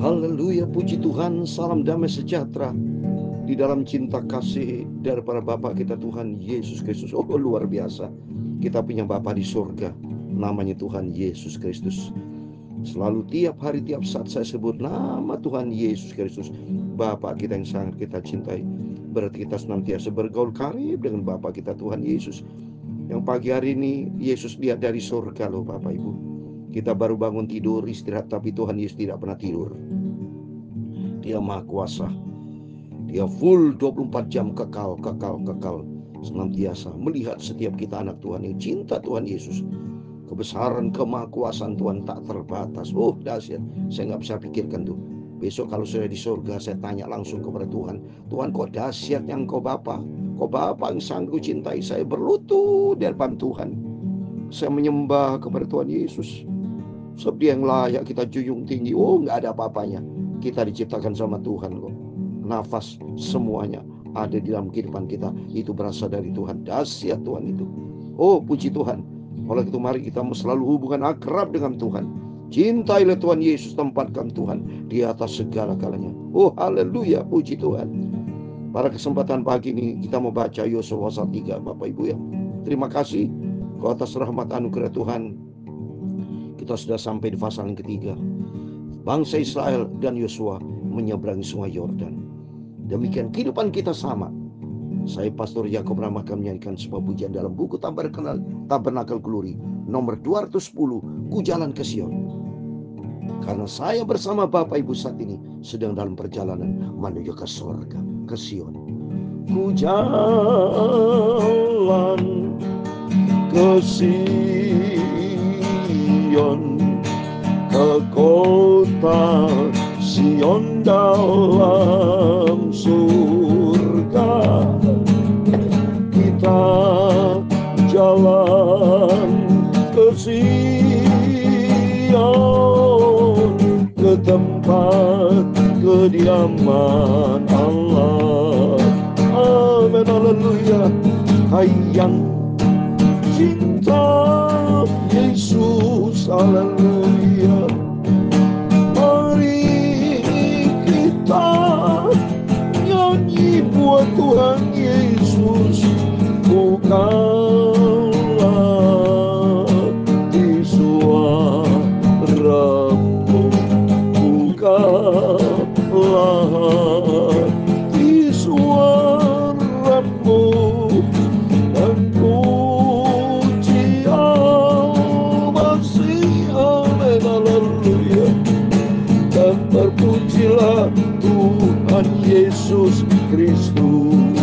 Haleluya, puji Tuhan, salam damai sejahtera di dalam cinta kasih daripada Bapa kita Tuhan Yesus Kristus. Oh, luar biasa. Kita punya Bapa di surga, namanya Tuhan Yesus Kristus. Selalu tiap hari, tiap saat saya sebut nama Tuhan Yesus Kristus, Bapa kita yang sangat kita cintai. Berarti kita senantiasa bergaul karib dengan Bapa kita Tuhan Yesus. Yang pagi hari ini Yesus lihat dari surga loh Bapak Ibu. Kita baru bangun tidur, istirahat, tapi Tuhan Yesus tidak pernah tidur. Dia maha kuasa. Dia full 24 jam kekal. Senantiasa melihat setiap kita anak Tuhan yang cinta Tuhan Yesus. Kebesaran kemahakuasaan Tuhan tak terbatas. Oh, dahsyat. Saya gak bisa pikirkan tuh. Besok kalau saya di surga, saya tanya langsung kepada Tuhan. Tuhan, kok dahsyat yang Kau Bapa. Kau Bapa yang sangat cintai. Saya berlutut di depan Tuhan. Saya menyembah kepada Tuhan Yesus. Sebab Dia yang layak kita junjung tinggi. Oh, gak ada apa-apanya. Kita diciptakan sama Tuhan kok. Nafas semuanya ada di dalam kehidupan kita. Itu berasal dari Tuhan. Dahsyat Tuhan itu. Oh, puji Tuhan. Oleh itu mari kita selalu hubungan akrab dengan Tuhan. Cintailah Tuhan Yesus, tempatkan Tuhan di atas segala galanya. Oh, haleluya, puji Tuhan. Pada kesempatan pagi ini kita mau baca Yosua pasal 3, Bapak Ibu ya. Terima kasih kau atas rahmat anugerah Tuhan. Kita sudah sampai di pasal yang ketiga. Bangsa Israel dan Yosua menyeberangi sungai Yordan. Demikian kehidupan kita sama. Saya Pastor Yakob Rama akan menyanyikan sebuah pujian dalam buku Tabernakel Glory nomor 210, Ku Jalan ke Sion. Karena saya bersama Bapak Ibu saat ini sedang dalam perjalanan menuju ke surga, ke Sion. Ku jalan ke Sion, ke kota Sion dalam surga. Kita jalan ke Sion, ke tempat kediaman Allah. Amin, haleluya. Hai yang cinta Yesus, haleluya. Mari kita nyanyi buat Tuhan Yesus. Bukalah di suaramu, bukalah di suaramu, dan puji Al-Masih, amin, haleluya. Dan terpujilah Tuhan Yesus Kristus,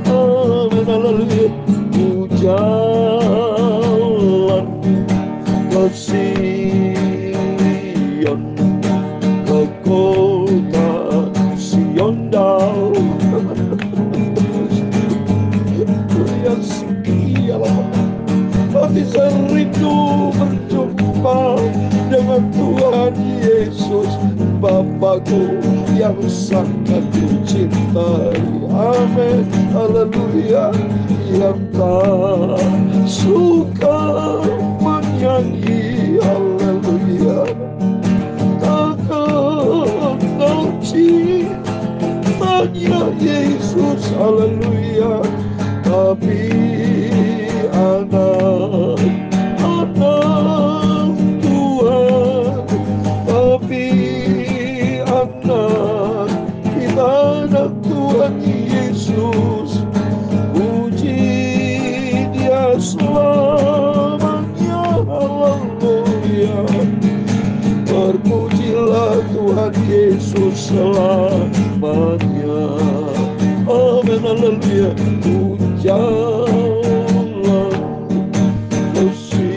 amin, haleluya. Ku jalan ke Sion, ke kota Sion dalam yang sekian lama. Tapi saya rindu berjumpa dengan Tuhan Yesus, Bapakku yang sangat dicintai. Amin, haleluya. Yang tak suka menyanyi, haleluya, tak kenal cintanya Yesus, haleluya. Tapi anak Tuhan, tapi anak kita, anak Tuhan Yesus. Puji Dia selamanya, haleluya. Terpujilah Tuhan Yesus selamanya, amin, haleluya. Ku jalan ke Sion,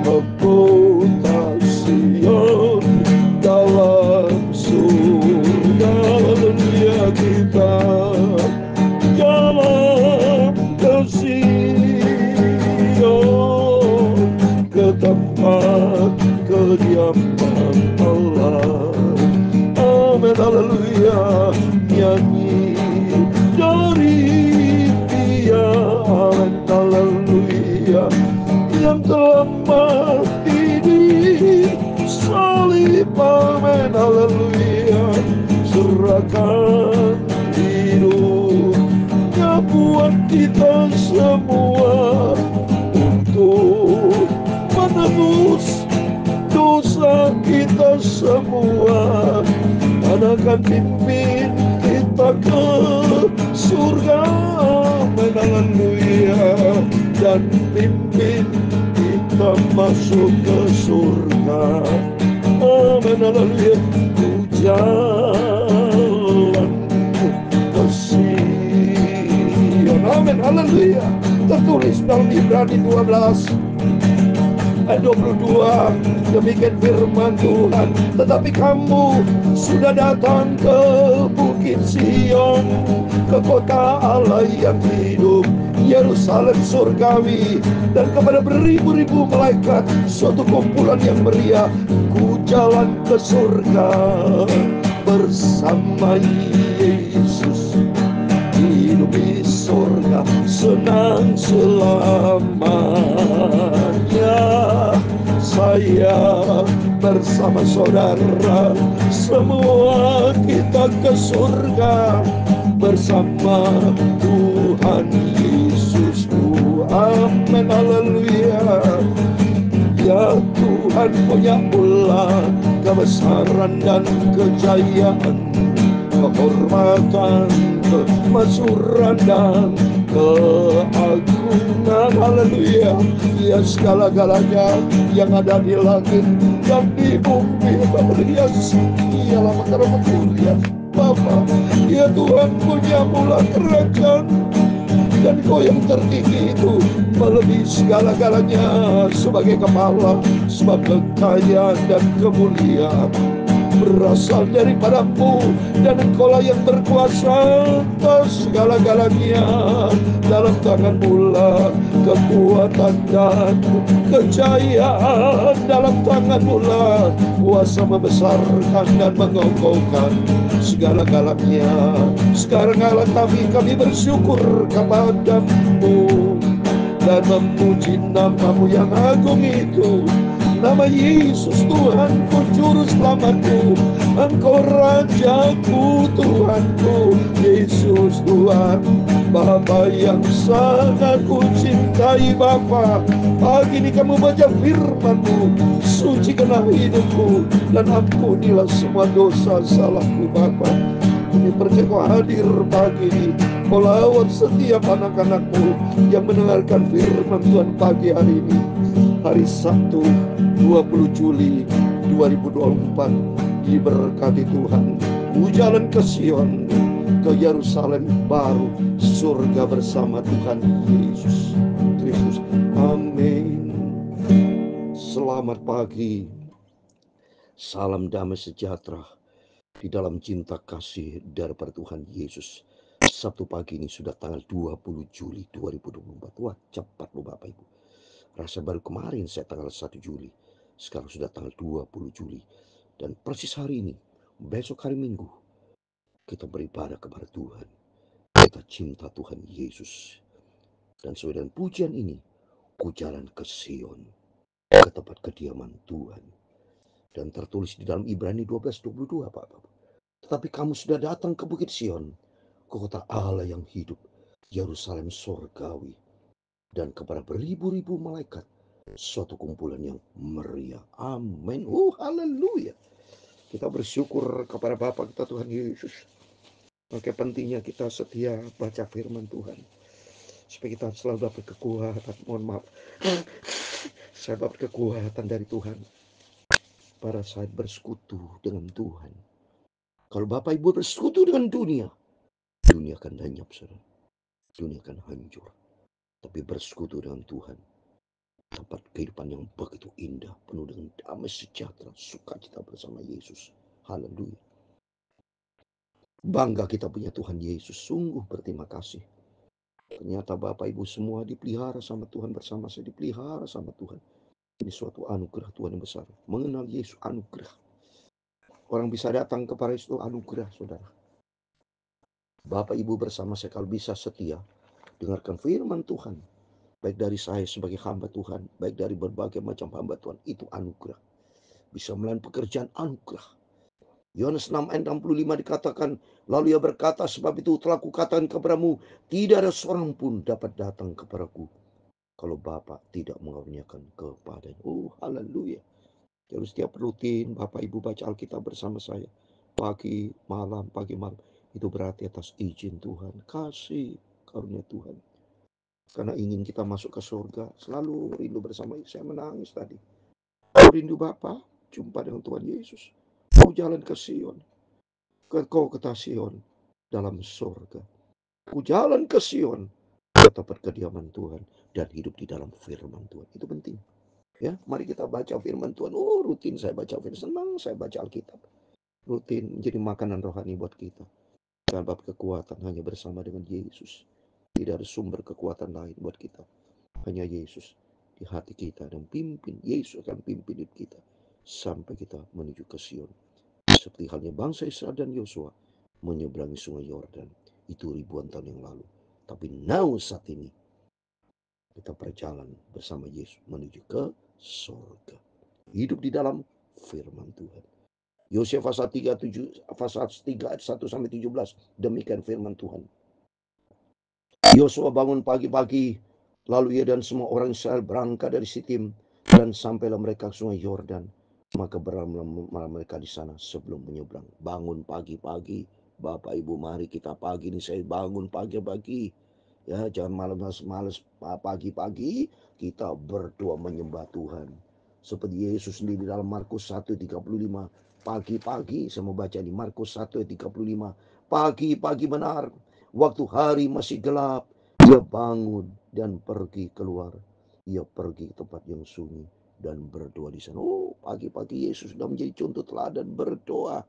ke kota Sion dalam surga, haleluya. Kita jalan ke Sion, ke tempat kediaman Allah, amin, haleluya. Nyanyi dari Dia, amin, haleluya. Yang telah mati di salib. Amin, haleluya. Serahkan hidupnya buat kita semua, untuk menebus dosa kita semua, dan akan pimpin kita ke surga. Amin, haleluya. Dan pimpin kita masuk ke surga. Amin, haleluya. Ku jalan ke Sion. Amin, haleluya. Tertulis dalam Ibrani 12 ayat 22, demikian firman Tuhan. Tetapi kamu sudah datang ke Bukit Sion, ke kota Allah yang hidup, Yerusalem surgawi, dan kepada beribu-ribu malaikat, suatu kumpulan yang meriah. Ku jalan ke surga bersama Yesus, hidup di surga senang selamanya. Saya bersama saudara, semua kita ke surga bersama Tuhan Yesusku. Amin, haleluya. Ya Tuhan, punya pula kebesaran dan kejayaan, kehormatan, kemasyhuran dan keagungan. Haleluya. Ya segala-galanya yang ada di langit dan di bumi. Haleluya. Ialah makara mulia Bapa. Ya Tuhan, punya mula kerajaan, dan Kau yang tertinggi itu melebihi segala-galanya. Sebagai kepala, sebab kekayaan dan kemuliaan berasal daripadamu, dan Engkaulah yang berkuasa atas segala-galanya. Dalam tangan-Mu lah kekuatan dan kejayaan, dalam tangan-Mu lah kuasa membesarkan dan mengokohkan segala-galanya. Sekarang Allah kami bersyukur kepadamu dan memuji nama-Mu yang agung itu. Nama Yesus Tuhanku, Juru Selamatku, Engkau Rajaku, Tuhanku. Yesus Tuhan, Bapa yang sangat ku cintai Bapa. Pagi ini kamu baca firman-Mu, sucikanlah hidupku dan ampunilah semua dosa salahku Bapa. Kami percaya Kau hadir pagi ini, Kau lawat setiap anak-anak-Mu yang mendengarkan firman Tuhan pagi hari ini. Hari Sabtu 20 Juli 2024, diberkati Tuhan. Ku jalan ke Sion, ke Yerusalem baru, surga bersama Tuhan Yesus Kristus. Amin. Selamat pagi, salam damai sejahtera di dalam cinta kasih daripada Tuhan Yesus. Sabtu pagi ini sudah tanggal 20 Juli 2024. Wah, cepat loh Bapak Ibu. Rasa baru kemarin saya tanggal 1 Juli. Sekarang sudah tanggal 20 Juli. Dan persis hari ini, besok hari Minggu, kita beribadah kepada Tuhan. Kita cinta Tuhan Yesus. Dan sesuai dengan pujian ini, ku jalan ke Sion, ke tempat kediaman Tuhan. Dan tertulis di dalam Ibrani 12:22, Bapak. Tetapi kamu sudah datang ke Bukit Sion, ke kota Allah yang hidup, Yerusalem surgawi, dan kepada beribu-ribu malaikat, suatu kumpulan yang meriah. Amin. Haleluya. Kita bersyukur kepada Bapa kita Tuhan Yesus. Oke, pentingnya kita setia baca firman Tuhan, supaya kita selalu dapat kekuatan. Mohon maaf, saya dapat kekuatan dari Tuhan pada saat bersekutu dengan Tuhan. Kalau Bapak Ibu bersekutu dengan dunia, dunia akan lenyap, saudara. Dunia akan hancur. Tapi bersekutu dengan Tuhan, tempat kehidupan yang begitu indah, penuh dengan damai sejahtera, sukacita bersama Yesus. Haleluya. Bangga kita punya Tuhan Yesus. Sungguh berterima kasih. Ternyata Bapak Ibu semua dipelihara sama Tuhan, bersama saya dipelihara sama Tuhan. Ini suatu anugerah Tuhan yang besar. Mengenal Yesus anugerah. Orang bisa datang kepada Yesus, anugerah, saudara. Bapak Ibu bersama saya kalau bisa setia dengarkan firman Tuhan, baik dari saya sebagai hamba Tuhan, baik dari berbagai macam hamba Tuhan, itu anugerah. bisa melayani pekerjaan anugerah. Yohanes 6 ayat 65 dikatakan, lalu ia berkata, sebab itu telah kukatakan kepadamu, tidak ada seorang pun dapat datang kepadaku kalau Bapa tidak mengaruniakan kepadanya. Oh, haleluya. Jadi setiap rutin Bapak Ibu baca Alkitab bersama saya. Pagi, malam, pagi, malam. Itu berarti atas izin Tuhan. Kasih karunia Tuhan. Karena ingin kita masuk ke surga. Selalu rindu bersama. Saya menangis tadi. Rindu Bapak. Jumpa dengan Tuhan Yesus. Kau jalan ke Sion. Kau kata Sion dalam surga. Ku jalan ke Sion. Ke tempat kediaman Tuhan. Dan hidup di dalam firman Tuhan. Itu penting. Ya, mari kita baca firman Tuhan. Oh, rutin saya baca firman. Senang saya baca Alkitab. Rutin menjadi makanan rohani buat kita. Sebab kekuatan hanya bersama dengan Yesus. Tidak ada sumber kekuatan lain buat kita. Hanya Yesus di hati kita dan pimpin. Yesus akan pimpin hidup kita sampai kita menuju ke Sion. Seperti halnya bangsa Israel dan Yosua menyeberangi sungai Yordan. Itu ribuan tahun yang lalu. Tapi now saat ini kita berjalan bersama Yesus menuju ke surga. Hidup di dalam firman Tuhan. Yosua pasal 3 ayat 1 sampai 17. Demikian firman Tuhan. Yosua bangun pagi-pagi, lalu ia dan semua orang Israel berangkat dari Sitim dan sampailah mereka ke sungai Yordan. Maka bermalam mereka di sana sebelum menyeberang. Bangun pagi-pagi, Bapak Ibu, mari kita pagi ini saya bangun pagi-pagi. Ya, jangan malas-malas pagi-pagi, kita berdoa menyembah Tuhan. Seperti Yesus sendiri dalam Markus 1:35. Pagi-pagi, saya mau baca di Markus 1:35. Pagi-pagi benar, waktu hari masih gelap, ia bangun dan pergi keluar. Ia pergi ke tempat yang sunyi dan berdoa di sana. Oh, pagi-pagi Yesus sudah menjadi contoh teladan berdoa.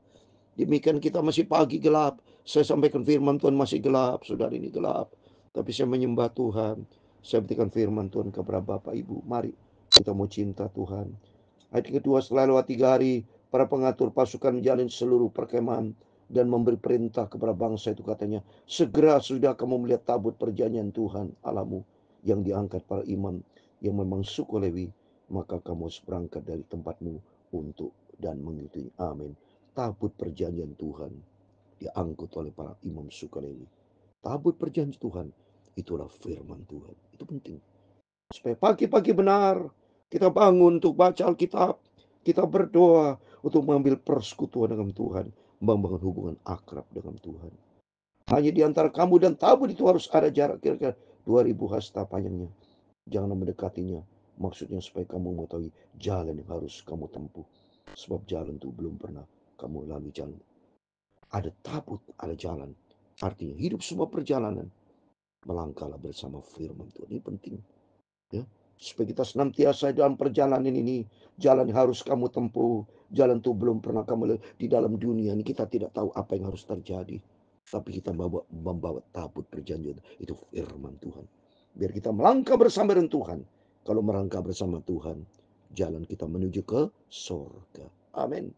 Demikian kita masih pagi gelap. Saya sampaikan firman Tuhan masih gelap, saudara, ini gelap. Tapi saya menyembah Tuhan. Saya berikan firman Tuhan kepada Bapak Ibu. Mari kita mau cinta Tuhan. Ayat kedua, setelah lewat 3 hari, para pengatur pasukan menjalin seluruh perkemahan dan memberi perintah kepada bangsa itu, katanya, segera sudah kamu melihat tabut perjanjian Tuhan Allahmu yang diangkat para imam yang memang suku Lewi, maka kamu harus berangkat dari tempatmu untuk dan mengikuti. Amin. Tabut perjanjian Tuhan diangkut oleh para imam suku Lewi. Tabut perjanjian Tuhan itulah firman Tuhan. Itu penting. Supaya pagi-pagi benar kita bangun untuk baca Alkitab, kita berdoa untuk mengambil persekutuan dengan Tuhan, membangun hubungan akrab dengan Tuhan. Hanya di antara kamu dan tabut itu harus ada jarak kira-kira 2000 hasta panjangnya. Jangan mendekatinya. Maksudnya supaya kamu mengetahui jalan yang harus kamu tempuh. Sebab jalan itu belum pernah kamu lalui jalan. Ada tabut, ada jalan. Artinya hidup semua perjalanan. Melangkahlah bersama firman Tuhan. Ini penting. Ya, supaya kita senantiasa dalam perjalanan ini. Jalan yang harus kamu tempuh. Jalan itu belum pernah kamu di dalam dunia ini. Kita tidak tahu apa yang harus terjadi. Tapi kita membawa tabut perjanjian. Itu firman Tuhan. Biar kita melangkah bersama dengan Tuhan. Kalau melangkah bersama Tuhan, jalan kita menuju ke surga. Amin.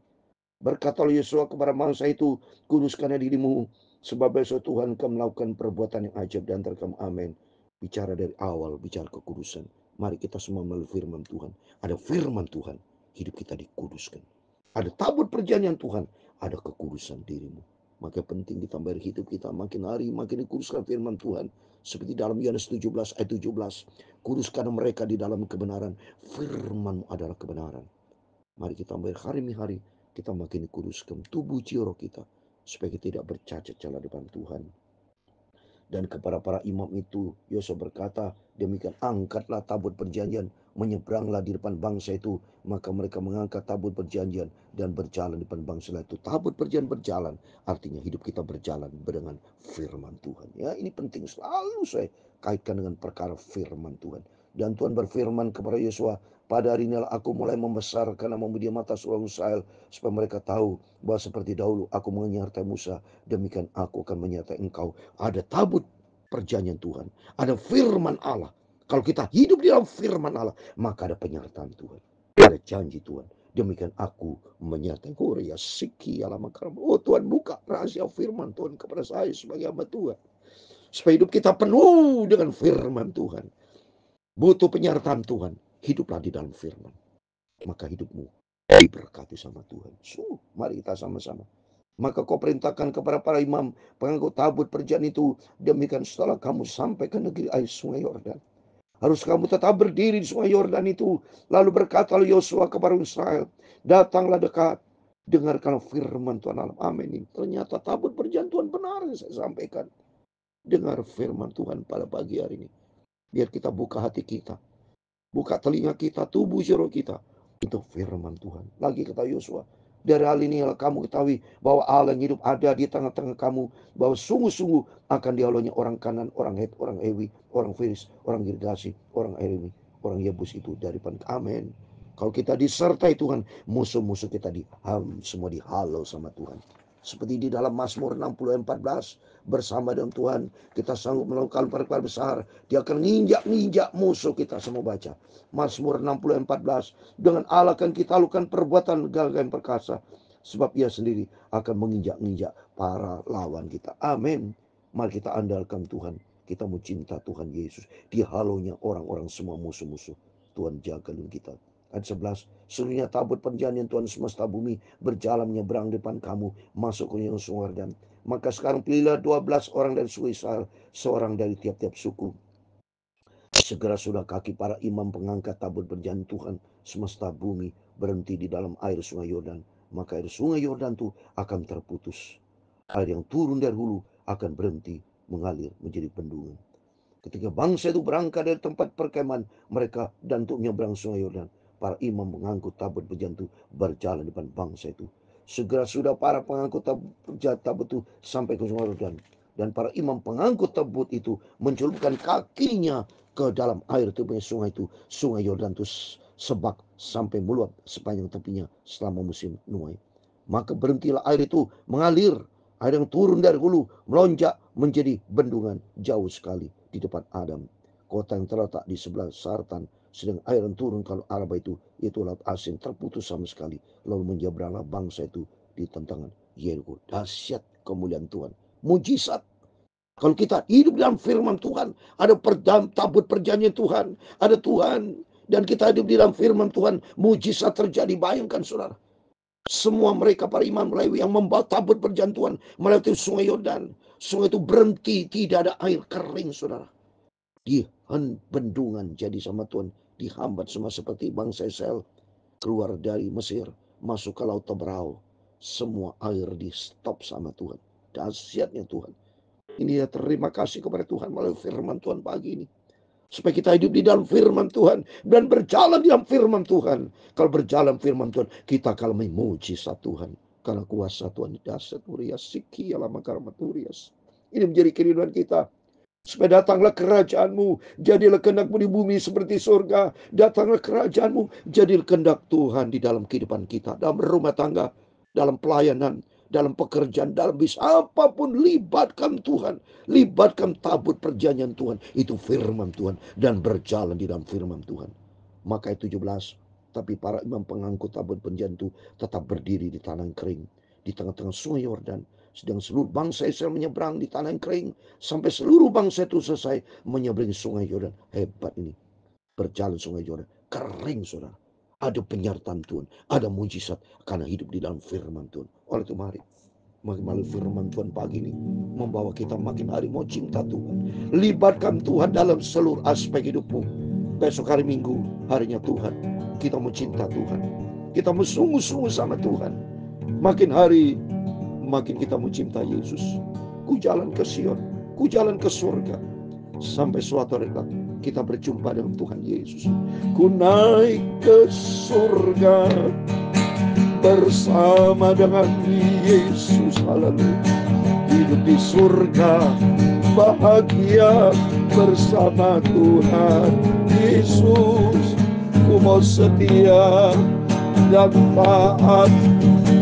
Berkata Yosua kepada bangsa itu, kuduskanlah dirimu, sebab besok Tuhan akan melakukan perbuatan yang ajaib di antara kamu. Amin. Bicara dari awal, bicara kekudusan. Mari kita semua melalui firman Tuhan. Ada firman Tuhan, hidup kita dikuduskan. Ada tabut perjanjian Tuhan, ada kekudusan dirimu. Maka penting ditambah hidup kita makin hari makin dikuduskan firman Tuhan. Seperti dalam Yohanes 17 ayat 17. Kuduskan mereka di dalam kebenaran. Firman adalah kebenaran. Mari kita hari-hari kita makin dikuduskan tubuh jiwa kita. Supaya kita tidak bercacat celah depan Tuhan. Dan kepada para imam itu Yosua berkata, demikian angkatlah tabut perjanjian, menyeberanglah di depan bangsa itu. Maka mereka mengangkat tabut perjanjian dan berjalan di depan bangsa itu. Tabut perjanjian berjalan, artinya hidup kita berjalan dengan firman Tuhan. Ya, ini penting, selalu saya kaitkan dengan perkara firman Tuhan. Dan Tuhan berfirman kepada Yosua, pada hari inilah aku mulai membesarkan namamu di mata seluruh Israel, supaya mereka tahu bahwa seperti dahulu aku menyertai Musa, demikian aku akan menyertai engkau. Ada tabut perjanjian Tuhan, ada firman Allah. Kalau kita hidup di dalam firman Allah, maka ada penyertaan Tuhan, ada janji Tuhan. Demikian aku menyertai. Oh Tuhan, buka rahasia firman Tuhan kepada saya sebagai hamba Tuhan, supaya hidup kita penuh dengan firman Tuhan. Butuh penyertaan Tuhan, hiduplah di dalam firman, maka hidupmu diberkati sama Tuhan. Sungguh, mari kita sama-sama. Maka kau perintahkan kepada para imam pengangkut tabut perjanjian itu, demikian setelah kamu sampai ke negeri air sungai Yordan, harus kamu tetap berdiri di sungai Yordan itu. Lalu berkatalah Yosua kepada Israel, datanglah dekat, dengarkanlah firman Tuhan Allah. Amin. Ternyata tabut perjanjian Tuhan benar yang saya sampaikan. Dengar firman Tuhan pada pagi hari ini. Biar kita buka hati kita, buka telinga kita, tubuh jiwa kita untuk firman Tuhan. Lagi kata Yosua, dari hal ini kamu ketahui bahwa Allah yang hidup ada di tengah-tengah kamu, bahwa sungguh-sungguh akan dialognya orang Kanan, orang Het, orang Ewi, orang Firis, orang Girgasi, orang Eremi, orang Yebus itu daripada. Amin. Kalau kita disertai Tuhan, musuh-musuh kita semua dihalau sama Tuhan. Seperti di dalam Mazmur 60:14, bersama dengan Tuhan kita sanggup melakukan perkara besar. Dia akan nginjak musuh kita. Semua baca Mazmur 60:14. Dengan Allah akan kita lakukan perbuatan gagah yang perkasa, sebab Ia sendiri akan menginjak para lawan kita. Amin. Mari kita andalkan Tuhan. Kita mau cinta Tuhan Yesus. Dihalaunya orang-orang semua musuh-musuh. Tuhan jaga kita. Ayat 11, seluruhnya tabut perjanjian Tuhan semesta bumi berjalan menyeberang depan kamu, masuk ke sungai Yordan. Maka sekarang pilihlah 12 orang dari suku Israel, seorang dari tiap-tiap suku. Segera sudah kaki para imam pengangkat tabut perjanjian Tuhan semesta bumi berhenti di dalam air sungai Yordan. Maka air sungai Yordan itu akan terputus. Air yang turun dari hulu akan berhenti mengalir menjadi bendungan. Ketika bangsa itu berangkat dari tempat perkemahan mereka dan untuk menyeberang sungai Yordan, para imam mengangkut tabut perjanjian itu berjalan depan bangsa itu. Segera sudah para pengangkut tabut itu sampai ke sungai Yordan, dan para imam pengangkut tabut itu mencelupkan kakinya ke dalam air tepinya sungai Yordan itu sebak sampai meluap sepanjang tepinya selama musim nuai. Maka berhentilah air itu mengalir. Air yang turun dari hulu melonjak menjadi bendungan jauh sekali di depan Adam, kota yang terletak di sebelah Sartan. Sedang air yang turun kalau Araba itu laut asin terputus sama sekali. Lalu menyeberanglah bangsa itu di tentangan Yeriko. Dahsyat kemuliaan Tuhan, mujizat. Kalau kita hidup dalam firman Tuhan, ada tabut perjanjian Tuhan, ada Tuhan, dan kita hidup di dalam firman Tuhan, mujizat terjadi. Bayangkan saudara, semua mereka para imam Lewi yang membawa tabut perjanjian Tuhan melewati sungai Yordan. Sungai itu berhenti, tidak ada air kering saudara. Di bendungan jadi sama Tuhan, dihambat semua seperti bangsa Israel keluar dari Mesir masuk ke Laut Teberau. Semua air di stop sama Tuhan. Dahsyatnya Tuhan. Ini ya, terima kasih kepada Tuhan melalui firman Tuhan pagi ini. Supaya kita hidup di dalam firman Tuhan dan berjalan di dalam firman Tuhan. Kalau berjalan firman Tuhan, kita akan mujizat Tuhan. Karena kuasa Tuhan dahsyat mulia siki alama karamaturias. Ini menjadi kehidupan kita. Supaya datanglah kerajaanmu, jadilah kehendak-Mu di bumi seperti surga. Datanglah kerajaanmu, jadilah kehendak Tuhan di dalam kehidupan kita, dalam rumah tangga, dalam pelayanan, dalam pekerjaan, dalam bisnis, apapun. Libatkan Tuhan, libatkan tabut perjanjian Tuhan, itu firman Tuhan, dan berjalan di dalam firman Tuhan. Maka 17, tapi para imam pengangkut tabut perjanjian itu tetap berdiri di tanah kering, di tengah-tengah sungai Yordan. Sedang seluruh bangsa Israel menyeberang di tanah yang kering, sampai seluruh bangsa itu selesai menyeberangi sungai Yordan. Hebat ini, berjalan sungai Yordan kering saudara. Ada penyertaan Tuhan, ada mujizat karena hidup di dalam firman Tuhan. Oleh itu mari melalui firman Tuhan pagi ini membawa kita makin hari mau cinta Tuhan. Libatkan Tuhan dalam seluruh aspek hidupmu. Besok hari Minggu, harinya Tuhan. Kita mau cinta Tuhan, kita mau sungguh-sungguh sama Tuhan. Makin hari makin kita mau cinta Yesus. Ku jalan ke Sion, ku jalan ke surga, sampai suatu hari kita berjumpa dengan Tuhan Yesus. Ku naik ke surga bersama dengan Yesus. Haleluya. Hidup di surga bahagia bersama Tuhan Yesus. Ku mau setia dan taat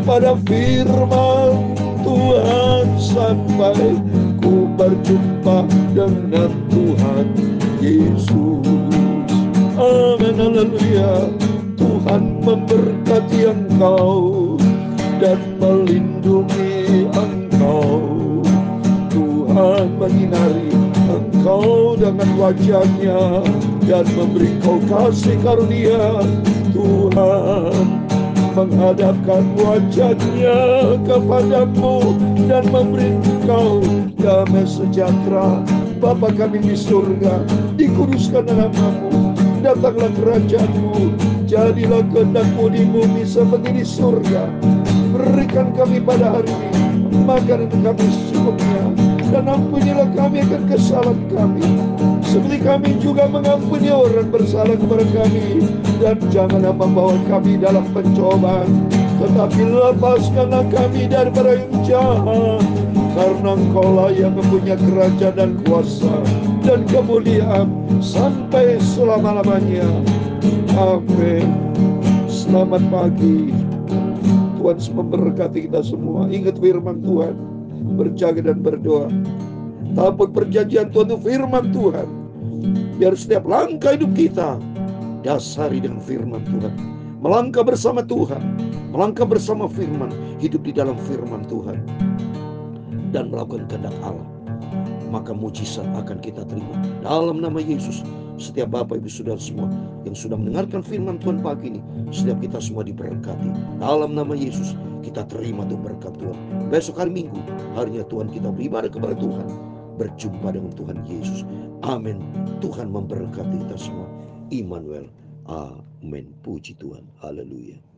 pada firman Tuhan sampai ku berjumpa dengan Tuhan Yesus. Amin, haleluya. Tuhan memberkati engkau dan melindungi engkau. Tuhan menyinari engkau dengan wajah-Nya dan memberi kau kasih karunia. Tuhan menghadapkan wajahnya kepadamu dan memberi engkau damai sejahtera. Bapa kami di surga, dikuduskan namamu, datanglah kerajaanmu, jadilah kehendak-mu di bumi seperti di surga. Berikan kami pada hari ini makanan kami secukupnya, dan ampunilah kami akan kesalahan kami, seperti kami juga mengampuni orang bersalah kepada kami. Dan janganlah membawa kami dalam pencobaan, tetapi lepaskanlah kami daripada yang jahat. Karena Engkaulah yang mempunyai kerajaan dan kuasa dan kemuliaan sampai selama-lamanya. Amin. Selamat pagi. Tuhan memberkati kita semua. Ingat firman Tuhan, berjaga dan berdoa. Tampuk perjanjian Tuhan itu firman Tuhan. Biar setiap langkah hidup kita dasari dengan firman Tuhan. Melangkah bersama Tuhan, melangkah bersama firman, hidup di dalam firman Tuhan, dan melakukan kehendak Allah, maka mujizat akan kita terima. Dalam nama Yesus, setiap Bapak Ibu Saudara semua yang sudah mendengarkan firman Tuhan pagi ini, setiap kita semua diberkati. Dalam nama Yesus, kita terima tuh berkat Tuhan. Besok hari Minggu, harinya Tuhan kita beribadah kepada Tuhan, berjumpa dengan Tuhan Yesus. Amin. Tuhan memberkati kita semua. Immanuel. Amin. Puji Tuhan. Haleluya.